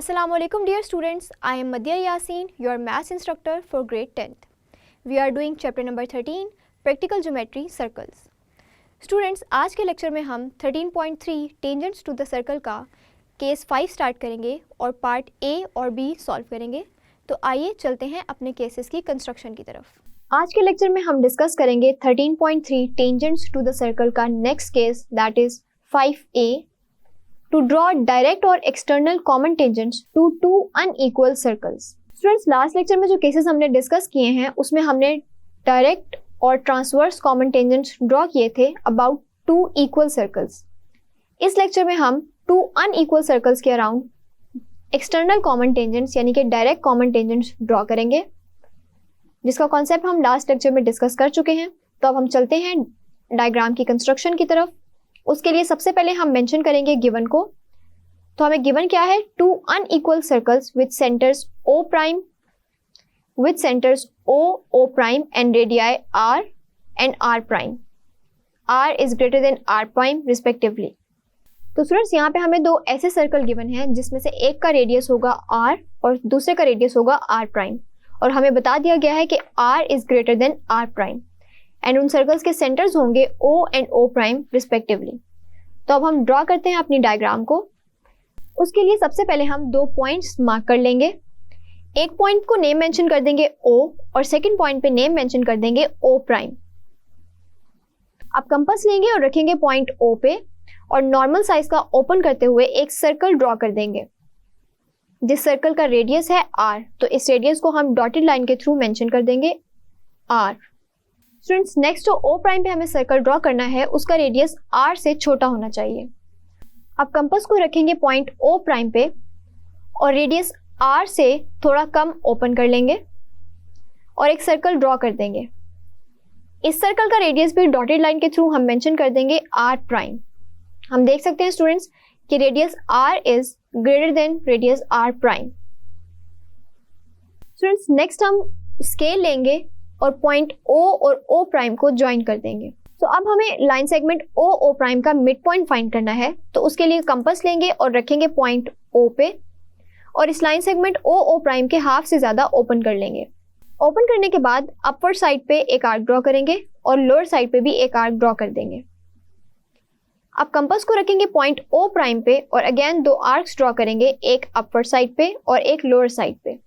Assalamualaikum dear students, I am Madhya Yasin, your maths instructor for grade 10th. We are doing chapter number 13, practical geometry circles. Students, आज के lecture में हम 13.3 tangents to the circle का case 5 start करेंगे और part A और B solve करेंगे। तो आइए चलते हैं अपने केसेस की कंस्ट्रक्शन की तरफ। आज के लेक्चर में हम डिस्कस करेंगे 13.3 tangents to the circle का next case that is 5A to draw direct or external common tangents to two unequal circles. Students, last lecture में जो केसेस हमने डिस्कस किए हैं उसमें हमने डायरेक्ट और ट्रांसवर्स कॉमन टेंजेंट्स ड्रॉ किए थे अबाउट टू इक्वल सर्कल्स। इस लेक्चर में हम टू अनइक्वल सर्कल्स के अराउंड एक्सटर्नल कॉमन टेंजेंट्स यानी कि डायरेक्ट कॉमन टेंजेंट्स ड्रॉ करेंगे, जिसका कॉन्सेप्ट हम लास्ट लेक्चर में डिस्कस कर चुके हैं। तो अब हम चलते हैं डायग्राम की कंस्ट्रक्शन की तरफ। उसके लिए सबसे पहले हम मेंशन करेंगे गिवन को। तो हमें गिवन क्या है, two unequal circles with centres O prime and radii R and R prime. R is greater than R prime respectively. तो स्टूडेंट्स, यहाँ पे हमें दो ऐसे सर्कल गिवन हैं जिसमें से एक का रेडियस होगा R और दूसरे का रेडियस होगा R प्राइम, और हमें बता दिया गया है कि R is greater than R prime and उन सर्कल्स के सेंटर्स होंगे O and O prime respectively. तो अब हम ड्रॉ करते हैं अपनी डायग्राम को। उसके लिए सबसे पहले हम दो पॉइंट्स मार्क कर लेंगे। एक पॉइंट को नेम मेंशन कर देंगे O और सेकंड पॉइंट पे नेम मेंशन कर देंगे O प्राइम। अब कंपास लेंगे और रखेंगे पॉइंट O पे और नॉर्मल साइज का ओपन करते हुए एक सर्कल ड्रॉ कर देंगे जिस सर्कल का रेडियस है R। तो इस रेडियस को हम डॉटेड लाइन के थ्रू मेंशन कर देंगे R। स्टूडेंट्स, नेक्स्ट जो O प्राइम पे हमें सर्कल ड्रॉ करना है उसका रेडियस R से छोटा होना चाहिए। अब कंपास को रखेंगे पॉइंट O प्राइम पे और रेडियस R से थोड़ा कम ओपन कर लेंगे और एक सर्कल ड्रॉ कर देंगे। इस सर्कल का रेडियस भी डॉटेड लाइन के थ्रू हम मेंशन कर देंगे R प्राइम। हम देख सकते हैं स्टूडेंट्स कि radius R is greater then radius R prime. Students, next हम स्केल लेंगे और पॉइंट O और O प्राइम को ज्वाइन कर देंगे। तो अब हमें लाइन सेगमेंट O प्राइम का मिड पॉइंट फाइंड करना है। तो उसके लिए कंपास लेंगे और रखेंगे पॉइंट O पे और इस लाइन सेगमेंट O प्राइम के हाफ से ज्यादा ओपन कर लेंगे। ओपन करने के बाद अपर साइड पे एक आर्क ड्रॉ करेंगे और लोअर साइड पे भी एक आर्क ड्रॉ कर देंगे। अब कंपास को रखेंगे पॉइंट O प्राइम पे और अगेन दो आर्क्स ड्रॉ करेंगे, एक अपर साइड पे और एक लोअर साइड पे।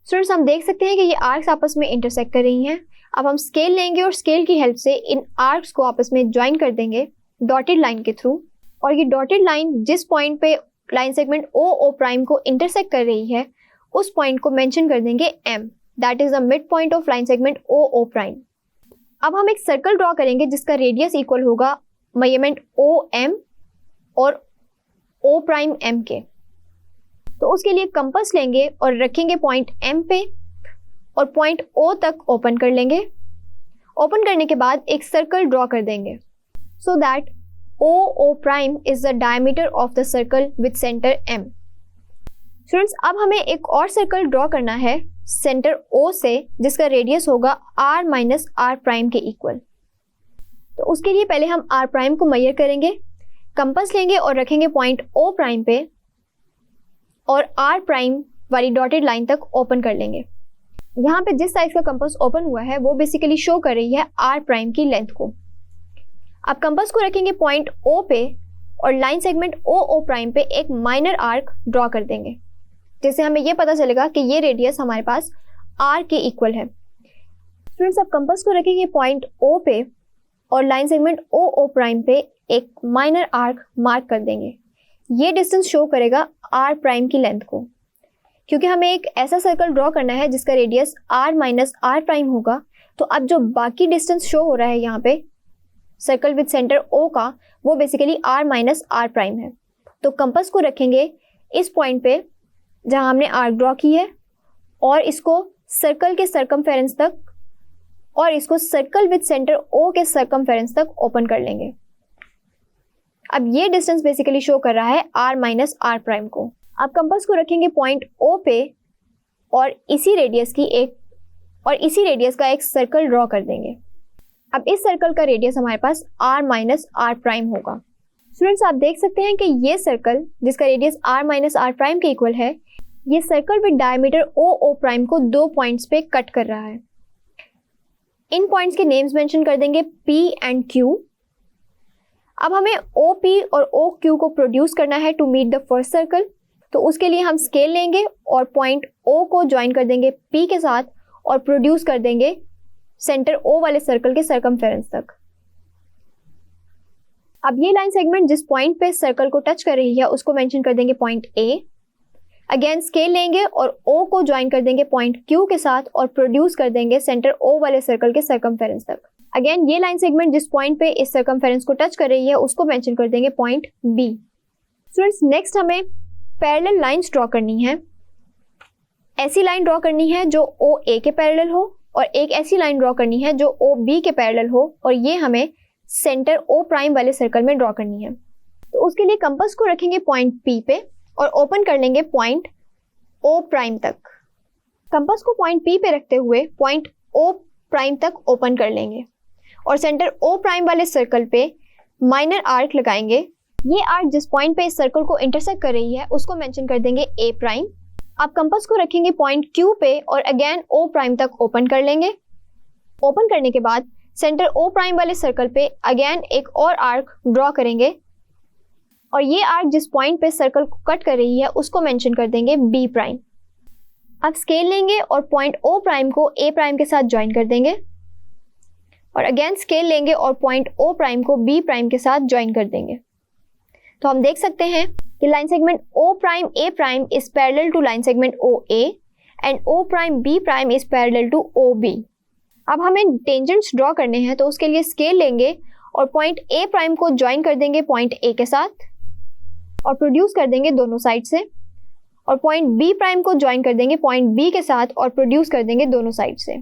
स्टूडेंट्स, हम देख सकते हैं कि ये आर्क्स आपस में इंटरसेक्ट कर रही हैं। अब हम स्केल लेंगे और स्केल की हेल्प से इन आर्क्स को आपस में ज्वाइन कर देंगे डॉटेड लाइन के थ्रू, और ये डॉटेड लाइन जिस पॉइंट पे लाइन सेगमेंट O प्राइम को इंटरसेक्ट कर रही है उस पॉइंट को मेंशन कर देंगे M, that is the mid point of line segment O prime. अब हम एक सर्कल ड्रॉ करेंगे जिसका रेडियस इक्वल होगा मेजरमेंट OM और O प्राइम M के। तो उसके लिए कंपास लेंगे और रखेंगे पॉइंट M पे और पॉइंट O तक ओपन कर लेंगे। ओपन करने के बाद एक सर्कल ड्रॉ कर देंगे so that O prime is the diameter of the circle with centre M। Students, अब हमें एक और सर्कल ड्रॉ करना है सेंटर O से जिसका रेडियस होगा R माइनस R प्राइम के इक्वल। तो उसके लिए पहले हम R प्राइम को मेजर करेंगे। कंपास लेंगे और रखेंगे पॉइंट O प्राइम पे और R प्राइम वाली डॉटेड लाइन तक ओपन कर लेंगे। यहाँ पे जिस साइज का कंपास ओपन हुआ है वो बेसिकली शो कर रही है R प्राइम की लेंथ को। अब कंपास को रखेंगे पॉइंट O पे और लाइन सेगमेंट O प्राइम पे एक माइनर आर्क ड्रॉ कर देंगे, जिससे हमें ये पता चलेगा कि ये रेडियस हमारे पास R के इक्वल है। स्टूडेंट्स, अब कंपास को रखेंगे पॉइंट O पे और लाइन सेगमेंट O प्राइम पे एक माइनर आर्क मार्क कर देंगे। ये डिस्टेंस शो करेगा R प्राइम की लेंथ को, क्योंकि हमें एक ऐसा सर्कल ड्रॉ करना है जिसका रेडियस R माइनस R प्राइम होगा। तो अब जो बाकी डिस्टेंस शो हो रहा है यहाँ पे सर्कल विद सेंटर O का, वो बेसिकली R माइनस R प्राइम है। तो कंपास को रखेंगे इस पॉइंट पे जहाँ हमने आर्क ड्रॉ की है और इसको सर्कल के सर्कमफेरेंस तक और इसको सर्कल विद सेंटर O के सर्कमफेरेंस तक ओपन कर लेंगे। अब ये डिस्टेंस बेसिकली शो कर रहा है R माइनस R प्राइम को। अब कंपास को रखेंगे पॉइंट O पे और इसी रेडियस का एक सर्कल ड्रॉ कर देंगे। अब इस सर्कल का रेडियस हमारे पास R माइनस R प्राइम होगा। स्टूडेंट्स आप देख सकते हैं कि ये सर्कल जिसका radius r minus R prime के इक्वल है, ये circle with diameter O prime को 2 पॉइंट्स पे कट कर रहा है। इन पॉइंट्स के नेम्स मेंशन कर देंगे P एंड Q। अब हमें OP और OQ को प्रोड्यूस करना है to meet the first circle, तो उसके लिए हम स्केल लेंगे और पॉइंट O को ज्वाइन कर देंगे P के साथ और प्रोड्यूस कर देंगे सेंटर O वाले सर्कल के सर्कमफेरेंस तक। अब ये लाइन सेगमेंट जिस पॉइंट पे सर्कल को टच कर रही है उसको मेंशन कर देंगे पॉइंट A। अगेन स्केल लेंगे और O को ज्वाइन कर देंगे पॉइंट Q के साथ और प्रोड्यूस कर देंगे सेंटर O वाले सर्कल के सर्कमफेरेंस तक। अगेन ये लाइन सेगमेंट जिस पॉइंट पे इस सर्कमफेरेंस को टच कर रही है उसको मेंशन कर देंगे पॉइंट B। स्टूडेंट्स नेक्स्ट हमें पैरेलल लाइंस ड्रॉ करनी है। ऐसी लाइन ड्रॉ करनी है जो OA के पैरेलल हो और एक ऐसी लाइन ड्रॉ करनी है जो OB के पैरेलल हो और ये हमें सेंटर O प्राइम वाले सर्कल में ड्रॉ करनी है। तो उसके लिए कंपास को रखेंगे पॉइंट P पे और ओपन कर लेंगे पॉइंट O प्राइम तक। कंपास को पॉइंट P पे रखते हुए पॉइंट O प्राइम तक ओपन कर लेंगे और सेंटर O प्राइम वाले सर्कल पे माइनर आर्क लगाएंगे। ये आर्क जिस पॉइंट पे इस सर्कल को इंटरसेक्ट कर रही है उसको मेंशन कर देंगे A प्राइम। अब कंपास को रखेंगे पॉइंट Q पे और अगेन O प्राइम तक ओपन कर लेंगे। ओपन करने के बाद सेंटर O प्राइम वाले सर्कल पे अगेन एक और आर्क ड्रॉ करेंगे और ये आर्क जिस पॉइंट पे सर्कल को कट कर रही है उसको मेंशन कर देंगे B प्राइम। अब स्केल लेंगे और पॉइंट O प्राइम को A प्राइम के साथ ज्वाइन कर देंगे और अगेन स्केल लेंगे और पॉइंट O प्राइम को B प्राइम के साथ ज्वाइन कर देंगे। तो हम देख सकते हैं कि line segment O prime A prime is parallel to line segment OA and O prime B prime is parallel to OB। अब हमें टेंजेंट्स ड्रॉ करने हैं तो उसके लिए स्केल लेंगे और पॉइंट A प्राइम को ज्वाइन कर देंगे पॉइंट A के साथ और प्रोड्यूस कर देंगे दोनों साइड से और पॉइंट B प्राइम को ज्वाइन कर देंगे पॉइंट B के साथ और प्रोड्यूस कर देंगे दोनों साइड से,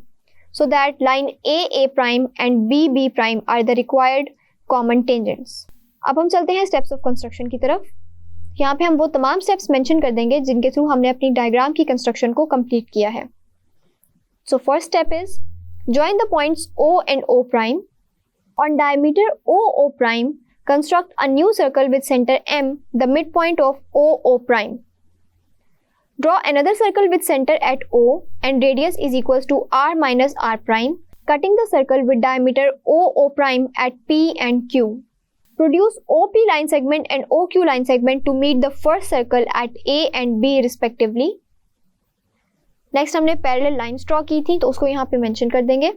so that line A prime and B prime are the required common tangents. अब हम चलते हैं स्टेप्स ऑफ कंस्ट्रक्शन की तरफ। यहाँ पे हम वो तमाम स्टेप्स मेंशन कर देंगे जिनके थ्रू हमने अपनी डायग्राम की कंस्ट्रक्शन को कंप्लीट किया है। So first step is join the points O and O prime. On diameter O prime, construct a new circle with center M, the midpoint of O prime. Draw another circle with center at O and radius is equals to R minus R prime, cutting the circle with diameter O prime at P and Q. Produce OP line segment and OQ line segment to meet the first circle at A and B respectively. Next हमने parallel lines draw की थी तो उसको यहाँ पे mention कर देंगे।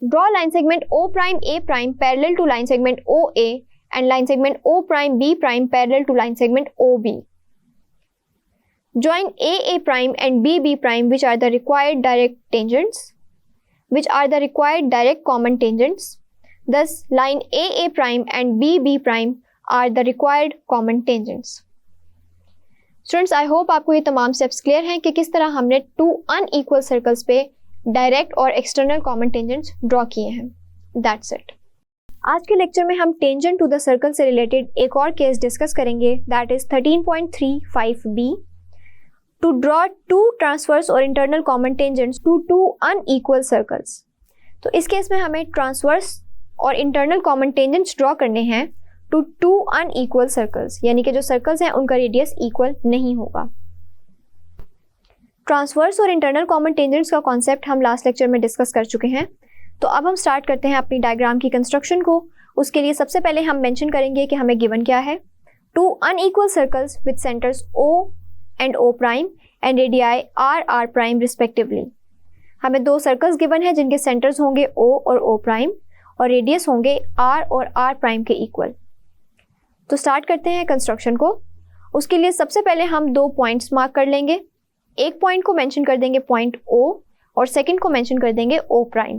Draw line segment O prime A prime parallel to line segment OA and line segment O prime B prime parallel to line segment OB। Join A prime and B prime which are the required direct tangents, which are the required direct common tangents. Thus, line A prime and B prime are the required common tangents. Students I hope आपको ये तमाम steps clear हैं कि किस तरह हमने 2 unequal circles पे direct और एक्सटर्नल कॉमन टेंजेंट्स ड्रॉ किए हैं। That's it. आज के लेक्चर में हम टेंजेंट टू द सर्कल से रिलेटेड एक और केस डिस्कस करेंगे, that is 13.35b। To draw 2 transverse और internal common tangents to 2 unequal circles. तो इस केस में हमें ट्रांसवर्स और इंटरनल कॉमन टेंजेंट्स ड्रॉ करने हैं टू 2 अनइक्वल सर्कल्स, यानी कि जो सर्कल्स हैं उनका रेडियस इक्वल नहीं होगा। ट्रांसवर्स और इंटरनल कॉमन टेंजेंट्स का कॉन्सेप्ट हम लास्ट लेक्चर में डिस्कस कर चुके हैं। तो अब हम स्टार्ट करते हैं अपनी डायग्राम की कंस्ट्रक्शन को। उसके लिए सबसे पहले हम मेंशन करेंगे कि हमें गिवन क्या है। 2 unequal circles with centres O and O prime and radii R prime respectively. हमें 2 सर्कल्स गिवन है जिनके सेंटर्स होंगे O और O प्राइम और रेडियस होंगे R और R प्राइम के इक्वल। तो स्टार्ट करते हैं कंस्ट्रक्शन को। उसके लिए सबसे पहले हम 2 पॉइंट्स मार्क कर लेंगे। एक पॉइंट को मेंशन कर देंगे पॉइंट O और सेकंड को मेंशन कर देंगे O प्राइम।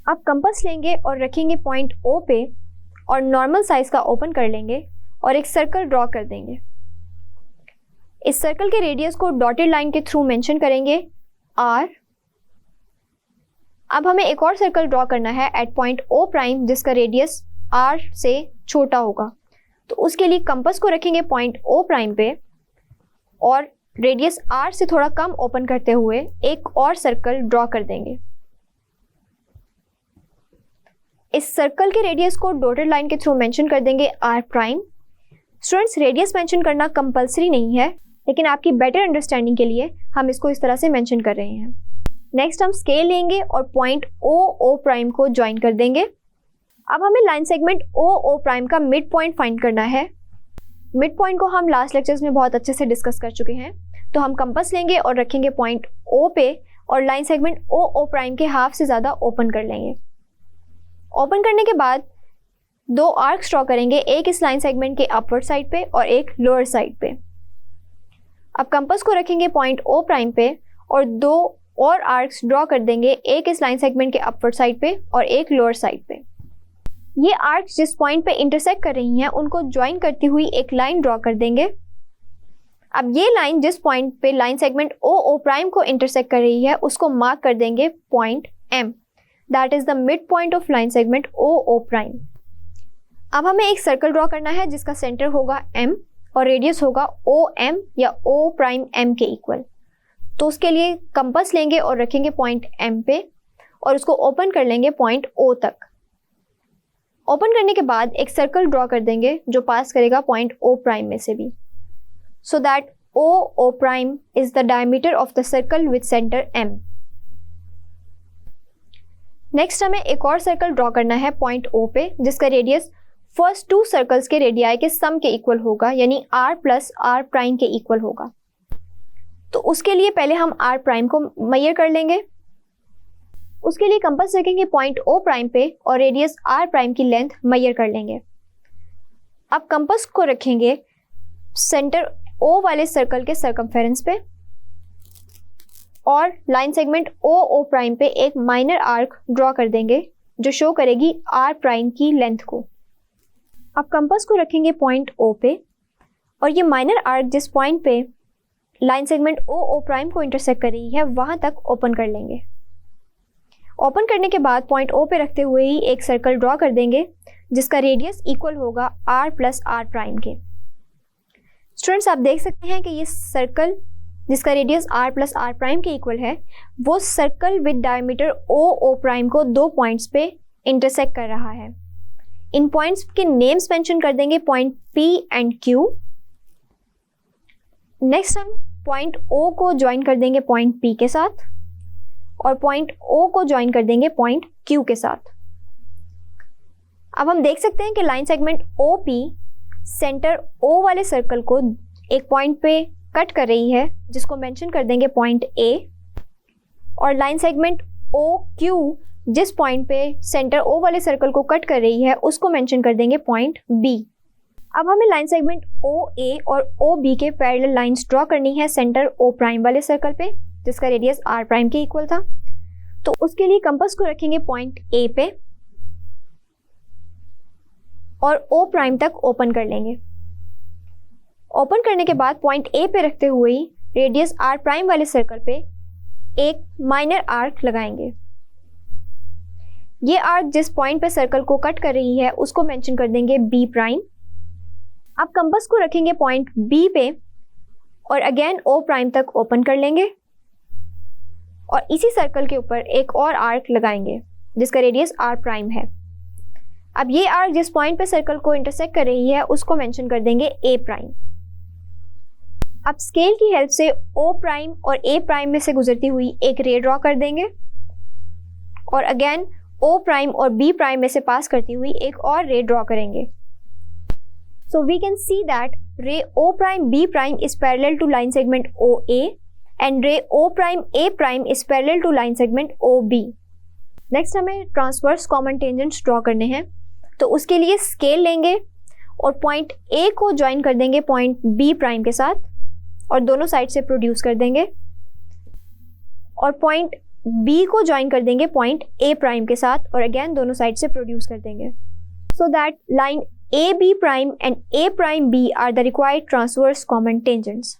अब कंपास लेंगे और रखेंगे पॉइंट O पे और नॉर्मल साइज का ओपन कर लेंगे और एक सर्कल ड्रॉ कर देंगे। इस सर्कल के रेडियस को डॉटेड लाइन के थ्रू मेंशन करेंगे R। अब हमें एक और सर्कल ड्रॉ करना है एट पॉइंट O प्राइम जिसका रेडियस R से छोटा होगा। तो उसके लिए कंपास को रखेंगे पॉइंट O प्राइम पे और रेडियस R से थोड़ा कम ओपन करते हुए एक और सर्कल ड्रॉ कर देंगे। इस सर्कल के रेडियस को डॉटेड लाइन के थ्रू मेंशन कर देंगे r prime. Students, radius mention करना कंपलसरी नहीं है, लेकिन आपकी बेटर अंडरस्टैंडिंग के लिए हम इसको इस तरह से मेंशन कर रहे हैं। नेक्स्ट हम स्केल लेंगे और पॉइंट o प्राइम को ज्वाइन कर देंगे। अब हमें लाइन सेगमेंट o प्राइम का मिड पॉइंट फाइंड करना है। मिड पॉइंट को हम लास्ट लेक्चर्स में बहुत अच्छे से डिस्कस कर चुके हैं। तो हम कंपास लेंगे और रखेंगे पॉइंट O पे और लाइन सेगमेंट o प्राइम के हाफ से ज़्यादा ओपन कर लेंगे। ओपन करने के बाद दो आर्क्स ड्रॉ करेंगे, एक इस लाइन सेगमेंट के अपवर्ड साइड पे और एक लोअर साइड पे। अब कंपास को रखेंगे पॉइंट O प्राइम पे और दो और आर्क्स ड्रॉ कर देंगे, एक इस लाइन सेगमेंट के अपवर्ड साइड पे और एक लोअर साइड पे। ये आर्क्स जिस पॉइंट पे इंटरसेक्ट कर रही हैं उनको ज्वाइन करती हुई एक लाइन ड्रॉ कर देंगे। अब ये लाइन जिस पॉइंट पे लाइन सेगमेंट o प्राइम को इंटरसेक्ट कर रही है उसको मार्क कर देंगे point M, that is the mid point of line segment o prime. अब हमें एक सर्कल ड्रॉ करना है जिसका सेंटर होगा M और रेडियस होगा OM या O प्राइम M के इक्वल। तो उसके लिए कंपास लेंगे और रखेंगे पॉइंट M पे और उसको ओपन कर लेंगे पॉइंट O तक। ओपन करने के बाद एक सर्कल ड्रॉ कर देंगे जो पास करेगा पॉइंट O प्राइम में से भी, so that o prime is the diameter of the circle with center M। Next हमें एक और सर्कल ड्रॉ करना है पॉइंट O पे जिसका रेडियस फर्स्ट टू सर्कल्स के रेडियाई के सम के इक्वल होगा, यानी r प्लस r प्राइम के इक्वल होगा। तो उसके लिए पहले हम r प्राइम को मेजर कर लेंगे। उसके लिए कंपास रखेंगे पॉइंट O प्राइम पे और रेडियस r प्राइम की लेंथ मेजर कर लेंगे। अब कंपास को रखेंगे सेंटर O वाले सर्कल के सर्कमफेरेंस पे और लाइन सेगमेंट o प्राइम पे एक माइनर आर्क ड्रॉ कर देंगे जो शो करेगी r प्राइम की लेंथ को। अब कंपास को रखेंगे पॉइंट O पे और ये माइनर आर्क जिस पॉइंट पे लाइन सेगमेंट o प्राइम को इंटरसेक्ट कर रही है वहां तक ओपन कर लेंगे। ओपन करने के बाद पॉइंट O पे रखते हुए ही एक सर्कल ड्रॉ कर देंगे जिसका रेडियस इक्वल होगा r प्लस r प्राइम के। स्टूडेंट्स, आप देख सकते हैं कि ये सर्कल जिसका radius r plus r prime के इक्वल है वो circle with diameter o prime को दो पॉइंट्स पे इंटरसेक्ट कर रहा है। इन पॉइंट्स के नेम्स मेंशन कर देंगे point P and Q। Next हम पॉइंट O को ज्वाइन कर देंगे पॉइंट P के साथ और पॉइंट O को ज्वाइन कर देंगे पॉइंट Q के साथ। अब हम देख सकते हैं कि line segment OP centre O वाले सर्कल को एक पॉइंट पे कट कर रही है जिसको मेंशन कर देंगे पॉइंट A, और लाइन सेगमेंट OQ जिस पॉइंट पे सेंटर O वाले सर्कल को कट कर रही है उसको मेंशन कर देंगे पॉइंट B। अब हमें लाइन सेगमेंट OA और OB के पैरेलल लाइंस ड्रॉ करनी है सेंटर O प्राइम वाले सर्कल पे जिसका रेडियस r प्राइम के इक्वल था। तो उसके लिए कंपास को रखेंगे पॉइंट A पे और O प्राइम तक ओपन कर लेंगे। ओपन करने के बाद पॉइंट A पे रखते हुए ही रेडियस r प्राइम वाले सर्कल पे एक माइनर आर्क लगाएंगे। ये आर्क जिस पॉइंट पे सर्कल को कट कर रही है उसको मेंशन कर देंगे B प्राइम। अब कंपास को रखेंगे पॉइंट B पे और अगेन O प्राइम तक ओपन कर लेंगे और इसी सर्कल के ऊपर एक और आर्क लगाएंगे जिसका रेडियस r प्राइम है। अब ये आर्क जिस पॉइंट पे सर्कल को इंटरसेक्ट कर रही है उसको मेंशन कर देंगे A प्राइम। अब स्केल की हेल्प से O प्राइम और A प्राइम में से गुजरती हुई एक रे ड्रॉ कर देंगे और अगेन O प्राइम और B प्राइम में से पास करती हुई एक और रे ड्रॉ करेंगे। So we can see that ray O prime B prime is parallel to line segment OA and ray O prime A prime is parallel to line segment OB। Next हमें transverse common tangents draw करने हैं। तो उसके लिए scale लेंगे और point A को join कर देंगे पॉइंट B प्राइम के साथ और दोनों साइड से प्रोड्यूस कर देंगे, और पॉइंट B को ज्वाइन कर देंगे पॉइंट A प्राइम के साथ और अगेन दोनों साइड से प्रोड्यूस कर देंगे, so that line AB prime and A prime B are the required transverse common tangents.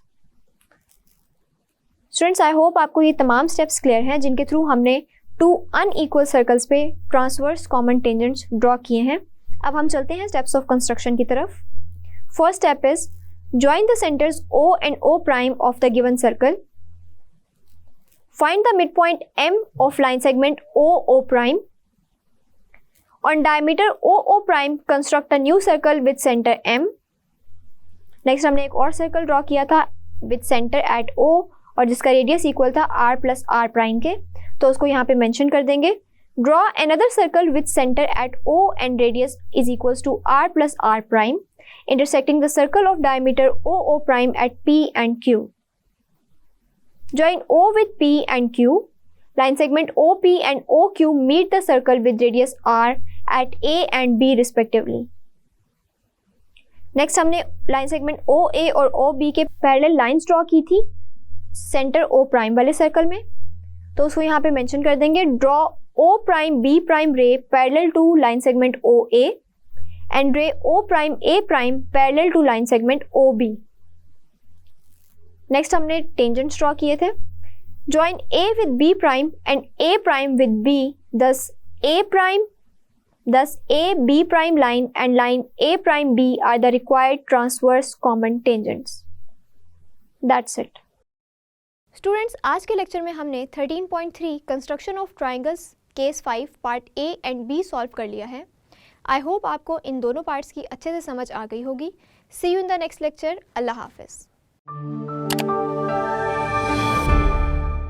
Students, I hope आपको ये तमाम स्टेप्स क्लियर हैं जिनके थ्रू हमने टू अनइक्वल सर्कल्स पे ट्रांसवर्स कॉमन टेंजेंट्स ड्रॉ किए हैं। अब हम चलते हैं स्टेप्स ऑफ कंस्ट्रक्शन की तरफ। First step is join the centres O and O prime of the given circle. Find the mid point M of line segment O prime. On diameter OO prime, construct a new circle with center M. Next हमने एक और circle draw किया था with centre at O और जिसका radius equal था R plus R prime के, तो उसको यहाँ पे मेंशन कर देंगे. Draw another circle with centre at O and radius is equals to R plus R prime intersecting the circle of diameter OO prime at P and Q. Join O with P and Q. Line segment OP and OQ meet the circle with radius R at A and B respectively. Next हमने line segment OA और OB के parallel lines draw की थी centre O prime वाले circle में, तो उसको यहाँ पे मेंशन कर देंगे. Draw O prime B prime ray parallel to line segment OA and ray O prime A prime parallel to line segment OB. Next हमने टेंजेंट्स ड्रॉ किए थे. Join A with B prime and A prime with B, thus A B prime line and line A prime B are the required transverse common tangents. That's it. Students, आज के lecture में हमने 13.3 construction of triangles case 5 part A and B solve कर लिया है. आई hope आपको इन दोनों parts की अच्छे से समझ आ गई होगी. See you in the next lecture. अल्लाह हाफिज़.